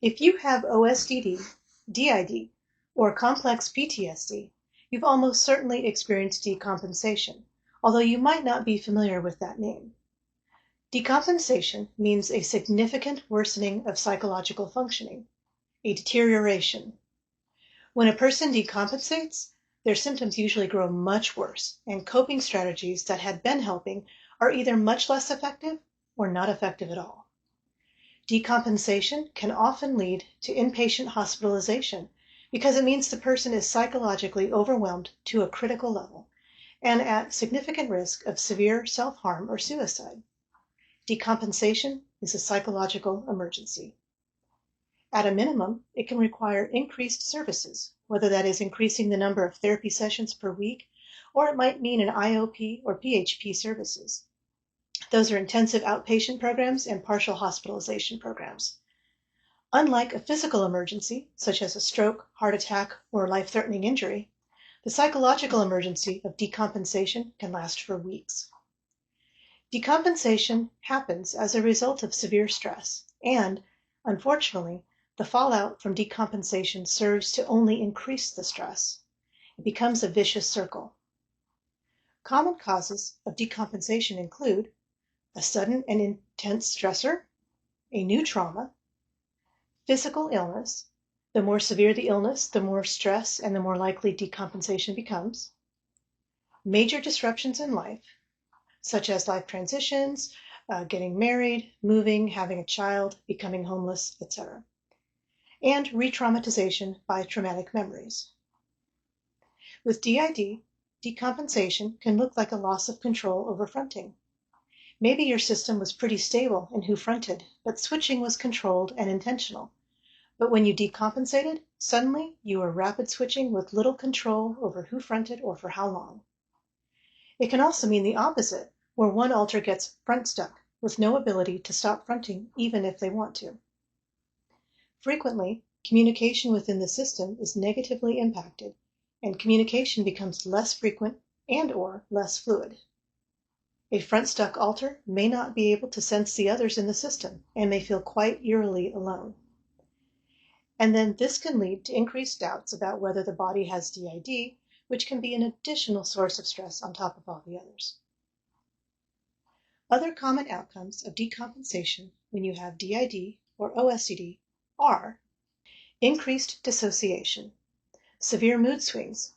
If you have OSDD, DID, or complex PTSD, you've almost certainly experienced decompensation, although you might not be familiar with that name. Decompensation means a significant worsening of psychological functioning, a deterioration. When a person decompensates, their symptoms usually grow much worse, and coping strategies that had been helping are either much less effective or not effective at all. Decompensation can often lead to inpatient hospitalization because it means the person is psychologically overwhelmed to a critical level and at significant risk of severe self-harm or suicide. Decompensation is a psychological emergency. At a minimum, it can require increased services, whether that is increasing the number of therapy sessions per week, or it might mean an IOP or PHP services. Those are intensive outpatient programs and partial hospitalization programs. Unlike a physical emergency, such as a stroke, heart attack, or life-threatening injury, the psychological emergency of decompensation can last for weeks. Decompensation happens as a result of severe stress, and, unfortunately, the fallout from decompensation serves to only increase the stress. It becomes a vicious circle. Common causes of decompensation include a sudden and intense stressor, a new trauma, physical illness. The more severe the illness, the more stress and the more likely decompensation becomes. Major disruptions in life, such as life transitions, getting married, moving, having a child, becoming homeless, etc. And re-traumatization by traumatic memories. With DID, decompensation can look like a loss of control over fronting. Maybe your system was pretty stable in who fronted, but switching was controlled and intentional. But when you decompensated, suddenly you were rapid switching with little control over who fronted or for how long. It can also mean the opposite, where one alter gets front stuck with no ability to stop fronting even if they want to. Frequently, communication within the system is negatively impacted, and communication becomes less frequent and/or less fluid. A front-stuck alter may not be able to sense the others in the system and may feel quite eerily alone. And then this can lead to increased doubts about whether the body has DID, which can be an additional source of stress on top of all the others. Other common outcomes of decompensation when you have DID or OSDD are increased dissociation, severe mood swings.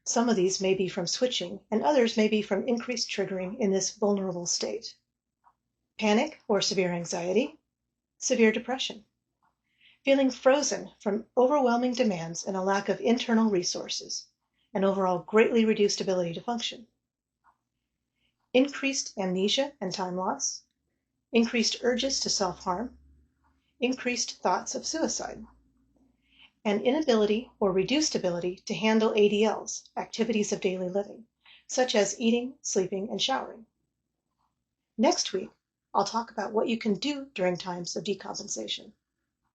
Some of these may be from switching, and others may be from increased triggering in this vulnerable state. Panic or severe anxiety, severe depression. Feeling frozen from overwhelming demands and a lack of internal resources, and overall greatly reduced ability to function. Increased amnesia and time loss, increased urges to self-harm, increased thoughts of suicide, and inability or reduced ability to handle ADLs, activities of daily living, such as eating, sleeping, and showering. Next week, I'll talk about what you can do during times of decompensation.